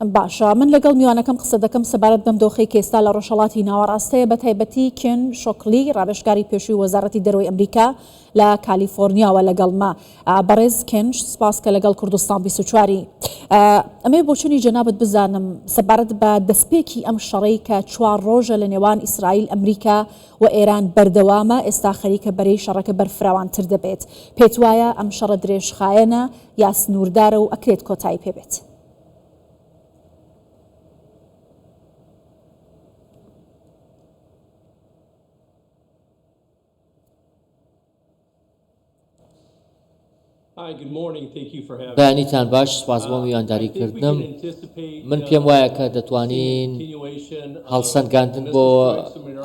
باشە من لەگەڵ میوانەکەم قسە دەکەم سەبارەت بەم دۆخەی کە ئێستا لە ڕۆژهەڵاتی ناوەڕاستەیە بە تایبەتی کێن شۆکلی ڕابێژکاری پێشووی وەزارەتی دەرەوەی ئەمریکا لە کالیفۆرنیاوە لەگەڵما بەڕێز کێنش سپاس کە لەگەڵ کوردستان 24 ئەمێ بۆچنی جەنابەت بزانم سەبارەت بە دەستپێکی ئەم شەڕەی کە 4 ڕۆژە لە نێوان ئیسرائیل ئەمریکا و ئێران بەردەوامە ئێستا خەریکە بەرەی شەڕەکە بەرفراوانتر دەبێت پێت وایە ئەم شەڕە درێژخایەنە یا سنووردارە و ئەکرێت کۆتایی پێبێت. بەیانیتان باش سپاس بۆ میوانداریکردنم من پێم وایە کە دەتوانین هەڵسەنگاندن بۆ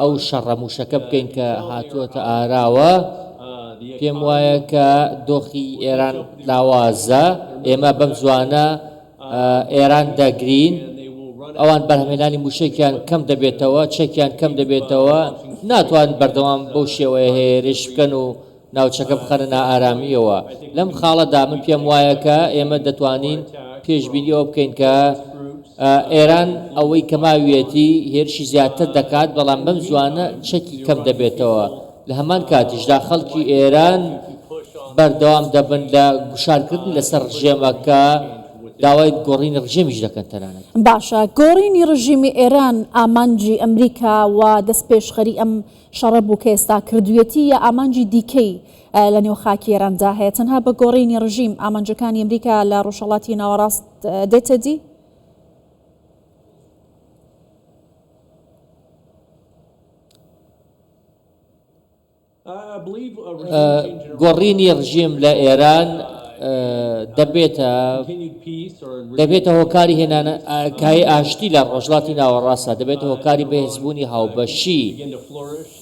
ئەو شەڕەموشەکە بکەین کە هاتووەتە ئاراوە پێم وایە کە دۆخی ئێران لاوازە ئێمە بەم زوانە ئێران دەگرین ئەوان بەرهەمێنانی موشێکیان کەم دەبێتەوە چەکیان کەم دەبێتەوە ناتوان بەردەوام بەو شێوەیە هێرش بکەن و ناوچەکە بخەنە نائارامیەوە لەم خاڵەدا من پێم وایە کە ئێمە دەتوانین پێشبینیەوە بکەین کە ئێران ئەوەی کە ماویەتی هێرشی زیاتر دەکات بەڵام بەم زوانە چەکی کەم دەبێتەوە لە هەمان کاتیشدا خەڵکی ئێران بەردەوام دەبن لە گوشارکردن لەسەر ڕژێمەکە داوای گۆڕینی ڕژێمیش دەکەن تەنانەت باشە گۆڕینی ڕژیمی ئێران ئامانجی ئەمریکا و دەستپێشخەری ئەم شەڕە بوو کە ئێستا کردوێتی یا ئامانجی دیکەی لە نێو خاکی ئێراندا هەیە تەنها بە گۆڕینی ڕژیم ئامانجەکانی ئەمریکا لە ڕۆژهەڵاتی ناوەڕاست دێتە دی؟ گۆڕینی ڕژیم لە ئێران دەبێتە هۆکاری هێنانەکای ئاشتی لە ڕۆژهەڵاتی ناوەڕاستە دەبێتە هۆکاری بەهێزبوونی هاوبەشی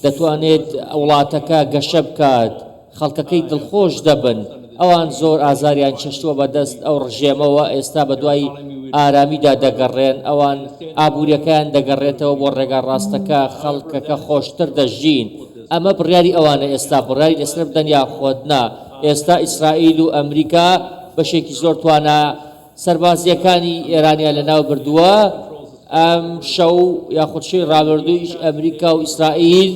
دەتوانێت وڵاتەکە گەشە بکات خەڵکەکەی دڵخۆش دەبن ئەوان زۆر ئازاریان چەشتووە بەدەست ئەو ڕژێمەوە ئێستا بە دوای ئارامیدا دەگەڕێن ئەوان ئابوووریەکەیان دەگەڕێتەوە بۆ ڕێگا ڕاستەکە خەڵکەکە خۆشتر دەژین ئەمە بڕیاری ئەوانە ئێستا بڕیاری لەسەر بدەن یا خۆدنا ئێستا ئیسرائیل و ئەمریکا بەشێکی زۆر توانە سەربازیەکانی ئێرانیان لەناو بردووە ئەم شەو یاخودشەی ڕابردوویش ئەمریکا و ئیسرائیل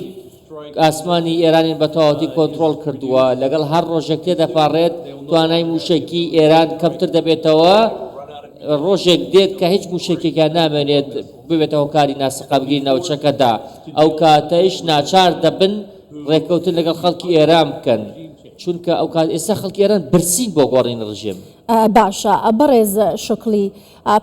ئاسمانی ئێرانیان بە تەواوەتی کۆنتڕۆڵ کردووە لەگەڵ هەر ڕۆژێک تێدەپارڕێت توانای موشکی ئێران کەمتر دەبێتەوە ڕۆژێک دێت کە هیچ موشکێکیان نامێنێت ببێتە هۆکاری ناسقە بگیری ناوچەکەدا ئەو کاتەیش ناچار دەبن ڕێکەوتن لەگەڵ خەڵکی ئێران بکەن چونکە ئەو کات ئێستا خەڵکی ئێران برسین بۆ گۆڕینی ڕژیم باشە بەڕێز شکلی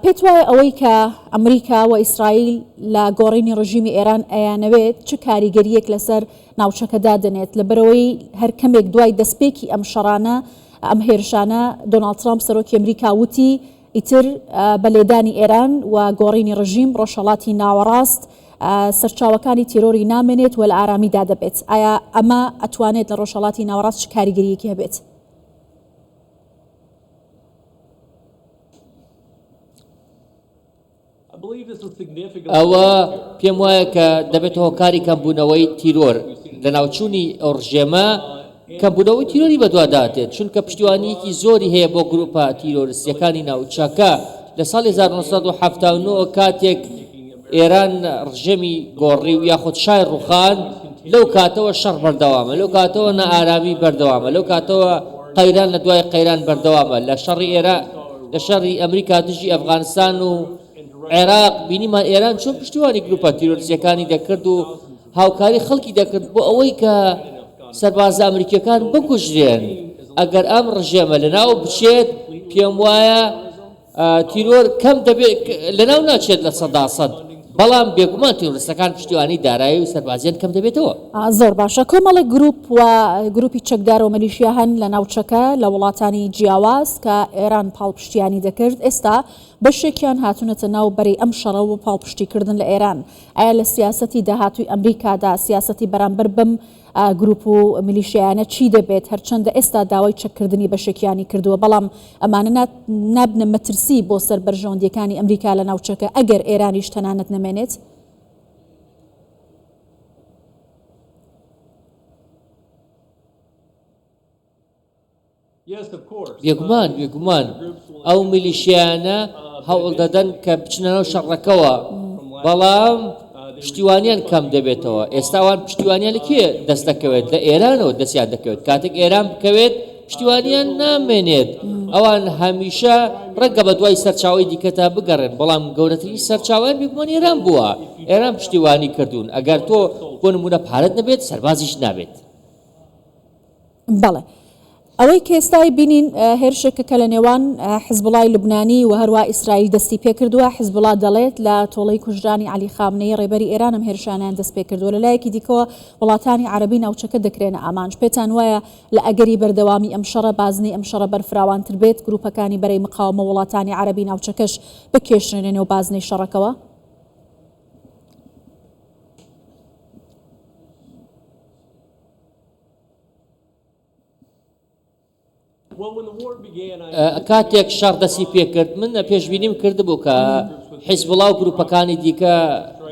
پێت وایە ئەوەی کە ئەمریکا و ئیسرائیل لە گۆڕینی ڕژیمی ئێران ئەیانەوێت چ کاریگەریەک لەسەر ناوچەکەدا دەنێت لەبەرەوەی هەر کەمێک دوای دەستپێکی ئەم شەڕانە ئەم هێرشانە دۆناڵد ترامپ سەرۆکی ئەمریکا وتی ئیتر بە لێدانی ئێران و گۆڕینی ڕژیم ڕۆژهەڵاتی ناوەڕاست سەرچاوەکانی تیرۆری نامێنێت و لە ئارامیدا دەبێت ئایا ئەمە ئەتوانێت لە ڕۆژهەڵاتی ناوەڕاست چ کاریگەریەکی هەبێت؟ ئەوە پێم وایە کە دەبێت هۆکاری کەمبوونەوەی تیرۆر لە ناوچوونی ئەو ڕژێمە کەمبوونەوەی تیرۆری بەدواداتێت چونکە پشتیوانیەکی زۆری هەیە بۆ گروپە تیرۆریستیەکانی ناوچەکە لە ساڵی 1970 کاتێک ئێران ڕژێمی گۆڕی و یاخود شای ڕوخان لەو کاتەوە شەڕ بەردەوامە لەو کاتەوە نەئارامی بەردەوامە لەو کاتەوە قەیران لە دوای قەیران بەردەوامە لە شەڕی ئەمریکا دژی ئەفغانستان و عێراق بینیمان ئێران چۆن پشتیوانی گروپە تیرۆریستیەکانی دەکرد و هاوکاری خەڵکی دەکرد بۆ ئەوەی کە سەربازە ئەمریکیەکان بکوژرێن ئەگەر ئەم ڕژێمە لەناو بچێت پێم وایە تیرۆر کەم دەبێت لەناو ناچێت لە 100% بەڵام بێگومان تیرۆریستەکان پشتیوانی دارایی و سەربازیان کەم دەبێتەوە زۆر باشە کۆمەڵێک گروپ و گروپی چەکدار و مەلیشیا هەن لە ناوچەکە لە وڵاتانی جیاواز کە ئێران پاڵپشتیانی دەکرد ئێستا بەشێکیان هاتوونەتە ناو بەرەی ئەم شەڕە و پاڵپشتیکردن لە ئێران ئایا لە سیاسەتی داهاتووی ئەمریکادا سیاسەتی بەرامبەر بم گروپ و میلیشیانە چی دەبێت هەرچەندە ئێستا داوای چەککردنی بەشێکیانی کردووە بەڵام ئەمانە نابنە مەترسی بۆ سەر بەرژەوەندیەکانی ئەمریکا لە ناوچەکە ئەگەر ئێرانیش تەنانەت نەمێنێت؟ بێگومان ئەو میلیشیانە هەوڵ دەدەن کە بچنەوە شەڕەکەوە بەڵام پشتیوانیان کەم دەبێتەوە. ئێستاوان پشتیوانیان لە کێ دەست دەکەوێت؟ لە ئێرانەوە دەستیان دەکەوێت. کاتێک ئێران بکەوێت پشتیوانیان نامێنێت. ئەوان هەمیشە ڕەنگە بە دوای سەرچاوی دیکەتا بگەڕێن بەڵام گەورەترین سەرچاویان بێگومان ئێران بووە. ئێران پشتیوانی کردوون. ئەگەر تۆ بۆ نمونە پارەت نەبێت سەربازیش نابێت. بەڵێ ئەوەی کە ئێستای بینین هێرشێکە کە لە نێوان حیزبوڵای لوبنانی و هەروە ئیسرائیل دەستی پێکردووە. حیزبوڵا دەڵێت لە تۆڵەی کوژرانی عەلی خامنەی ڕێبەری ئێرانم هێرشانیان دەست پێکردووە. لە لایەکی دیکەوە وڵاتانی عەرەبی ناوچەکە دەکرێنە ئامانج. پێتان وایە لە ئەگەری بەردەوامی ئەم شەڕە بازنەی ئەم شەڕە بەرفراوانتر بێت گروپەکانی بەرەی مقاومە وڵاتانی عەرەبی ناوچەکەش بکێشرێنێنەوە بازنەی شەڕەکەوە؟ کاتێک شەڕ دەستی پێکرد من پێشبینیم کردبوو کە حیزبوڵا و گروپەکانی دیکە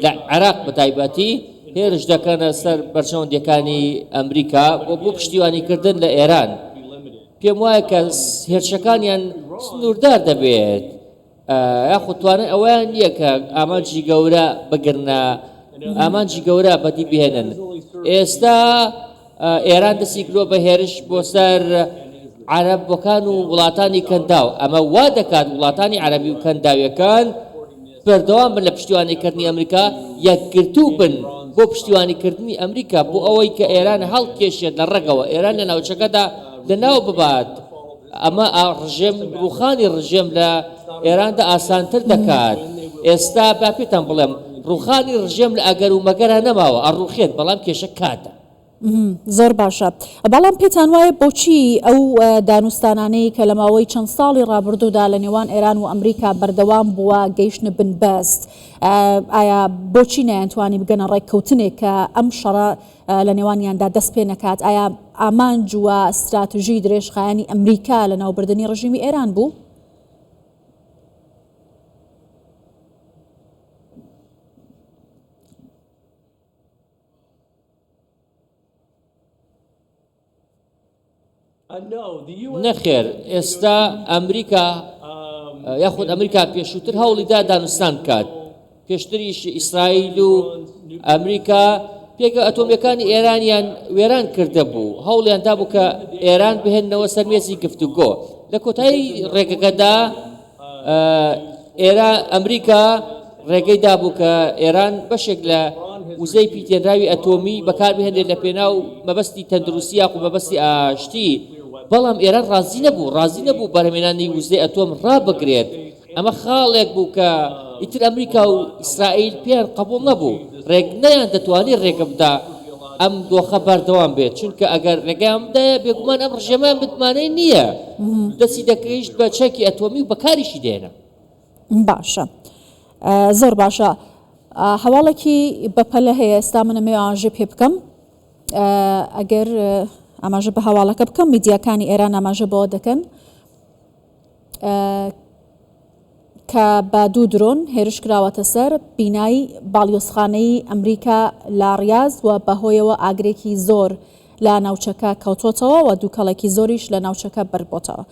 لە عێراق بەتایبەتی هێرش دەکەنە سەر بەرژەوەندیەکانی ئەمریکا بۆ پشتیوانیکردن لە ئێران. پێم وایە کە هێرشەکانیان سنووردار دەبێت یاخود توانن ئەویان نییە کە ئامانجی گەورە بگرنە ئامانجی گەورە بەدی بهێنن. ئێستا ئێران دەستی کردووە بە هێرش بۆ سەر عەرەبەکان و وڵاتانی کەنداو. ئەمە وا دەکات وڵاتانی عەرەبی و کەنداویەکان بەردەوام بن لە پشتیوانیکردنی ئەمریکا، یەکگرتوو بن بۆ پشتیوانیکردنی ئەمریکا بۆ ئەوەی کە ئێران هەڵکێشێت لە ڕێگەوە، ئێران لە ناوچەکەدا لەناو ببات. ئەمە ڕژێم ڕووخانی ڕژێم لە ئێراندا ئاسانتر دەکات. ئێستا با پێتان بڵێم ڕووخانی ڕژێم لە ئەگەر و مەگەرە نەماوە، ئەڕووخێت بەڵام کێشە کاتە. زۆر باشە. بەڵام پێتان وایە بۆچی ئەو دانوستانانەی کە لە ماوەی چەند ساڵی ڕابردوودا لە نێوان ئێران و ئەمریکا بەردەوام بووە گەیشتنە بنبەست، ئایا بۆچی نەیانتوانی بگەنە ڕێککەوتنێک کە ئەم شەڕە لە نێوانیاندا دەست پێ نەکات؟ ئایا ئامانج و استراتژی درێژخایانی ئەمریکا لە ناوبردنی ڕژیمی ئێران بوو؟ نەخێر. ئێستا ئەمریکا یاخود ئەمریکا پێشووتر هەوڵیدا دانوستان بکات. پێشتریش ئیسرائیل و ئەمریکا پێگە ئەتۆمیەکانی ئێرانیان وێران کردە بوو، هەوڵیان دا بوو کە ئێران بهێننەوە سەرمێزی گفتوگۆ. لە کۆتایی ڕێگەکەدا ئەمریکا ڕێگەی دابوو کە ئێران بەشێک لە وزەی پیتێنراوی ئەتۆمی بەکاربهێنێت لە پێناو مەبەستی تەندروستی یاخود مەبەستی ئاشتی. بەڵام ئێران ڕازی نەبوو بەرهەمێنانی وزەی ئەتۆم ڕابگرێت. ئەمە خاڵێک بوو کە ئیتر ئەمریکا و ئیسرائیل پێیان قبوڵ نەبوو، ڕێک نەیان دەتوانێت ڕێگە بدا ئەم دۆخە بەردەوام بێت، چونکە ئەگەر ڕێگەیان بدایە بێگومان ئەم ڕژێمان بتمانەی نییە، دەستی دەکەیشت بە چەکی ئەتۆمی و بەکاریشی دێنە. باشە، زۆر باشە. هەواڵێکی بەپەلە هەیە ئێستا منەمێ ئاماژە پێ بکەم، ئەگەر ئاماژە بە هەواڵەکە بکەم میدیاکانی ئێران ئاماژە بەوە دەکەن کە بە دوو درۆن هێرش کراوەتە سەر بینایی باڵیۆزخانەی ئەمریکا لە ڕیاض و بەهۆیەوە ئاگرێکی زۆر لە ناوچەکە کەوتۆتەوە و دووکەڵێکی زۆریش لە ناوچەکە بەربۆتەوە.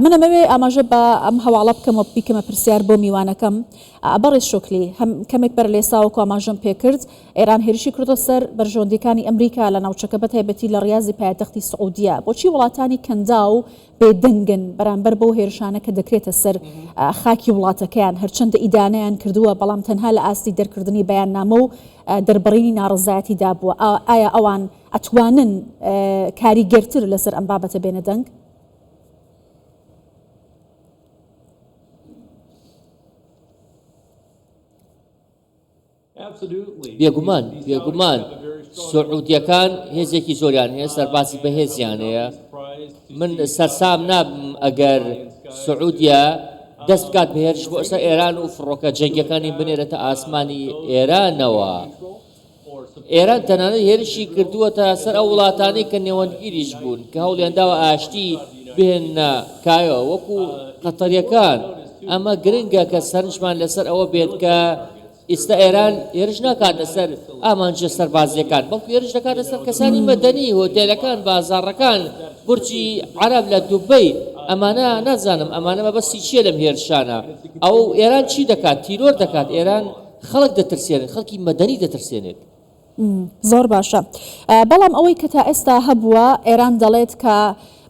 منەمەوێ ئاماژە بە ئەم هەواڵە بکەم و بیکەمە پرسیار بۆ میوانەکەم. بەڕێز شۆکلی کەمێک بەر لێساوەکو ئاماژەم پێکرد، ئێران هێرشی کردۆ سەر بەرژەوەندیەکانی ئەمریکا لە ناوچەکە بەتایبەتی لە ڕیازی پایتەختی سعودیە. بۆچی وڵاتانی کەندا و بێدەنگن بەرامبەر بەو هێرشانە کە دەکرێتە سەر خاکی وڵاتەکەیان، هەرچەندە ئیدانەیان کردووە بەڵام تەنها لە ئاستی دەرکردنی بەیاننامە و دەربڕینی ناڕزایەتیدا بووە. ئایا ئەوان ئەتوانن کاریگەرتر لەسەر ئەم بابەتە بێنە دەنگ؟ بێگومان سعودیەکان هێزێکی زۆریان هەیە، سەربازی بەهێزیان هەیە. من سەرسام نابم ئەگەر سعودیا دەست بکات بە هێرش بۆ ئێستا ئێران و فڕۆکە جەنگیەکانی بنێرێتە ئاسمانی ئێرانەوە. ئێران تەنانەت هێرشی کردووەتە سەر ئەو وڵاتانەی کە نێوەندگیریش بوون کە هەوڵیان داوە ئاشتی بهێنە کایەوە وەکو قەتەریەکان. ئەمە گرنگە کە سەرنجمان لەسەر ئەوە بێت کە ئێستا ئێران هێرش ناکات لەسەر ئامانجە سەربازیەکان، بەڵکو هێرش دەکات لەسەر کەسانی مەدەنی، هۆتێلەکان، بازاڕەکان، بورجی عرب لە دوبەی ئەمانە نازانم ئەمانە مەبەستی چییە لەم هێرشانە ئەو ئێران چی دەکات تیرۆر دەکات ئێران خەڵک دەترسێنێت خەڵکی مەدەنی دەترسێنێت زۆر باشە بەڵام ئەوەی کە تا ئێستا هەبووە ئێران دەڵێت کە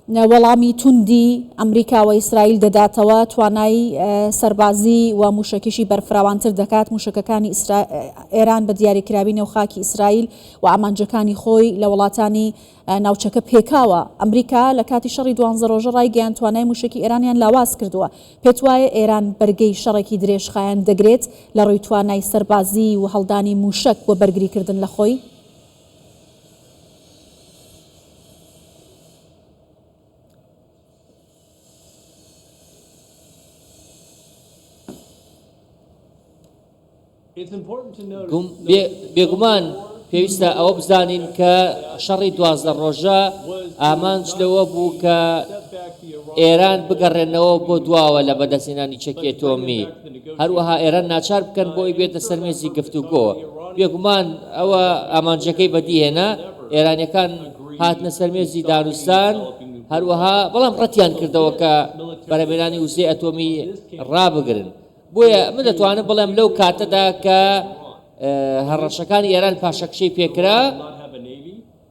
وەڵامی توندی ئەمریکا و ئیسرائیل دەداتەوە توانایی سەربازی و موشکیشی بەرفراوانتر دەکات موشکەکانی ئێران بە دیاریکراوی نێوخاکی ئیسرائیل و ئامانجەکانی خۆی لە وڵاتانی ناوچەکە پێکاوە ئەمریکا لە کاتی شەڕی 12 ڕۆژە ڕایگەیان توانای موشکی ئێرانیان لاواز کردووە پێت وایە ئێران بەرگەی شەڕێکی درێژخایەن دەگرێت لە ڕووی توانای سەربازی و هەڵدانی موشک بۆ بەرگریکردن لە خۆی بێگومان پێویستە ئەوە بزانین کە شەڕی 12 ڕۆژە ئامانج لەوە بوو کە ئێران بگەڕێنەوە بۆ دواوە لە بەدەستێنانی چەکی ئەتۆمی هەروەها ئێران ناچار بکەن بۆی بێتە سەرمێزی گفتوگۆ بێگومان ئەوە ئامانجەکەی بەدیهێنا ئێرانیەکان هاتنە سەرمێزی دانوستان هەروەها بەڵام ڕەتیان کردەوە کە بەرەبێرانی وزەی ئەتۆمی ڕابگرن بۆیە من دەتوانم بڵێم لەو کاتەدا کە هەڕەشەکانی ئێران پاشەکشەی پێکرا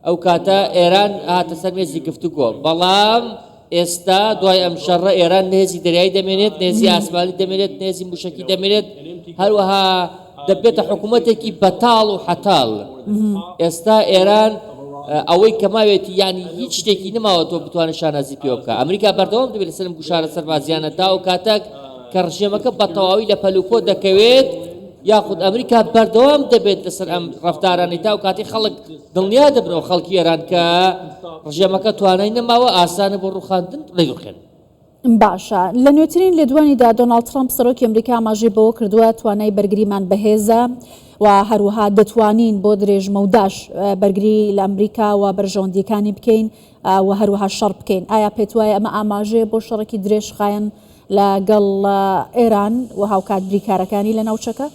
ئەو کاتە ئێران هاتە سەرمێزی گفتوگۆ بەڵام ئێستا دوای ئەم شەڕە ئێران نێزی دەریایی دەمێنێت نێزی ئاسمانی دەمێنێت نێزی موشکی دەمێنێت هەروەها دەبێتە حکوومەتێکی بەتاڵ و حەتاڵ ئێستا ئێران ئەوەی کەماوێتی ینی هیچ شتێکی نماوە تۆ بتوانێت شانازی پێ بکە ئەمریکا بەردەوام دەبێت لەسەر گوشارە سەربازیانە تا و کاتێک کە ڕژێمەکە بە تەواوی لە پەلوکۆ دەکەوێت یاخود ئەمریکا بەردەوام دەبێت لەسەر ئەم ڕەفتارانی تا و کاتی خەڵک دڵنیا دەبنەوە خەڵکی ئێران کە ڕژێمەکە توانای نەماوە ئاسانە بۆ ڕوخاندن ڕێگوخێن باشە لە نوێترین لێدوانیدا دۆناڵد ترامپ سەرۆکی ئەمریکا ئاماژەی بەوە کردووە توانای بەرگریمان بەهێزە و هەروەها دەتوانین بۆ درێژمە و داش بەرگری لە ئەمریکا و بەرژەوەندیەکانی بکەین و هەروەها شەڕ بکەین ئایا پێت وایە ئەمە ئاماژەیە بۆ شەڕێکی درێژخایەن لەگەڵ ئێران و هاوکات بریکارەکانی لە ناوچەکە؟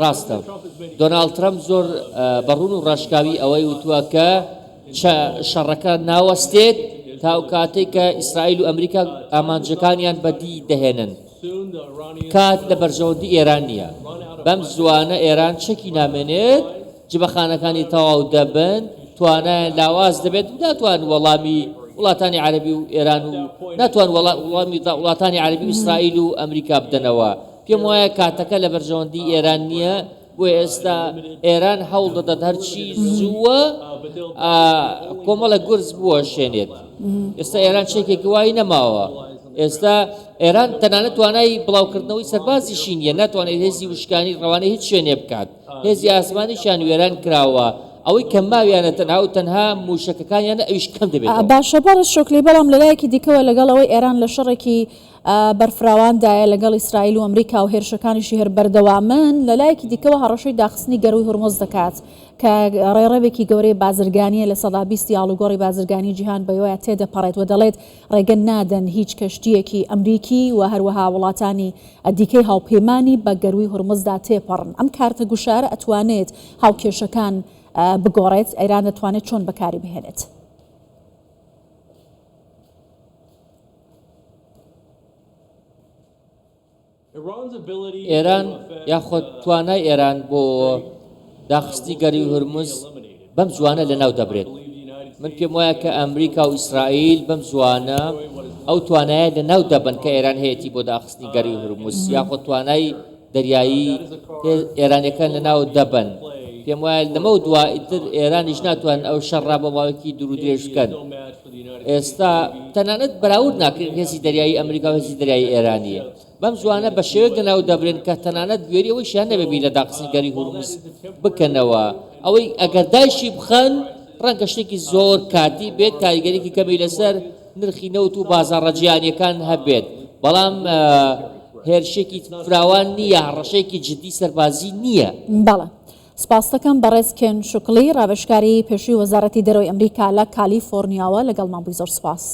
ڕاستە دۆناڵد ترامپ زۆر بەڕوون و ڕاشکاوی ئەوەی وتووە کە شەڕەکە ناوەستێت تا و کاتێک کە ئیسرائیل و ئەمریکا ئامانجەکانیان بەدی دەهێنن کات لە بەرژەوەندی ئێران نییە بەم زوانە ئێران چەکی نامێنێت جبەخانەکانی تەواو دەبن توانایان لاواز دەبێت ناتوان وەڵامی وڵاتانی عەرەبی و ئێران و ناتوان وەڵامی وڵاتانی عەرەبی و ئیسرائیل و ئەمریکا بدەنەوە پێم وایە کاتەکە لە بەرژەوەندی ئێران نییە بۆ ئێستا ئێران هەوڵ دەدات هەرچی زووە کۆمەڵە گورز بووە شوێنێت ئێستا ئێران شتێکێکی وای نەماوە ئێستا ئێران تەنانەت توانای بڵاوکردنەوەی سەربازیشی نییە ناتوانێت هێزی وشکانی ڕەوانە هیچ شوێنێ بکات هێزی ئاسمانیشان وێران کراوە ئەوەی کەم ماویانە تەنها و تەنها موشکەکانیانە ئەویش کەم دەبێت باشە بەڕێز شۆکلی بەڵام لەلایەکی دیکەوە لەگەڵەوەی ئێران لە شەڕێکی بەرفراواندایە لەگەڵ ئیسرائیل و ئەمریکا و هێرشەکانیشی هەر بەردەوامن لەلایەکی دیکەوە هەڕەشەی داخستنی گەڕووی هورمۆز دەکات کە ڕێڕەوێکی گەورەی بازرگانیە لە سەدا 20 ئاڵوگۆڕی بازرگانی جیهان بەوەیە تێدەپەڕێت و دەڵێت ڕێگە نادەن هیچ کەشتیەکی ئەمریکی و هەروەها وڵاتانی دیکەی هاوپەیمانی بە گەروی هورمزدا تێپەڕن ئەم کارتە گوشارە ئەتوانێت هاوکێشەکان بگۆڕێت ئێران دەتوانێت چۆن بەکاری بهێنێت ئێران یاخۆ توانای ئێران بۆ داخستی گەروی هورمز بەم زوانە لەناو دەبرێت من پێم وایە کە ئەمریکا و ئیسرائیل بەم زوانە ئەو توانایە لەناو دەبن کە ئێران هەیەی بۆ داخستنی گەروی هورمز یاخۆ توانای دەریایی ئێرانیەکان لەناو دەبن پێم وایە لەمە دوایتر ئێرانیش ناتوان ئەو شەڕا بە ماوەیەکی دوور و درێژ بکەن ئێستا تەنانەت بەراورد ناکرێت هێزی دەریایی ئەمریکا و هێزی دەریایی ئێرانیە بەم زوانە بە شێوەیەک لەناو دەبرێن کە تەنانەت گوێری ئەوەی شیان نەبێبی لە داخستنی گەروی هورمز بکەنەوە ئەوەی ئەگەر دایشی بخەن ڕەنگە شتێکی زۆر کاتی بێت کاریگەرێکی کەمی لەسەر نرخی نەوت و بازاڕەجیانیەکان هەبێت بەڵام هێرشێکی فراوان نییە ڕەشەیەکی جدی سەربازی نییە بەڵێ سپاس دەکەم بەڕێز کێن شوکلی ڕاوێژکاری پێشووی وەزارەتی دەرەوەی ئەمریکا لە کالیفۆرنیاوە لەگەڵمان بووی زۆر سپاس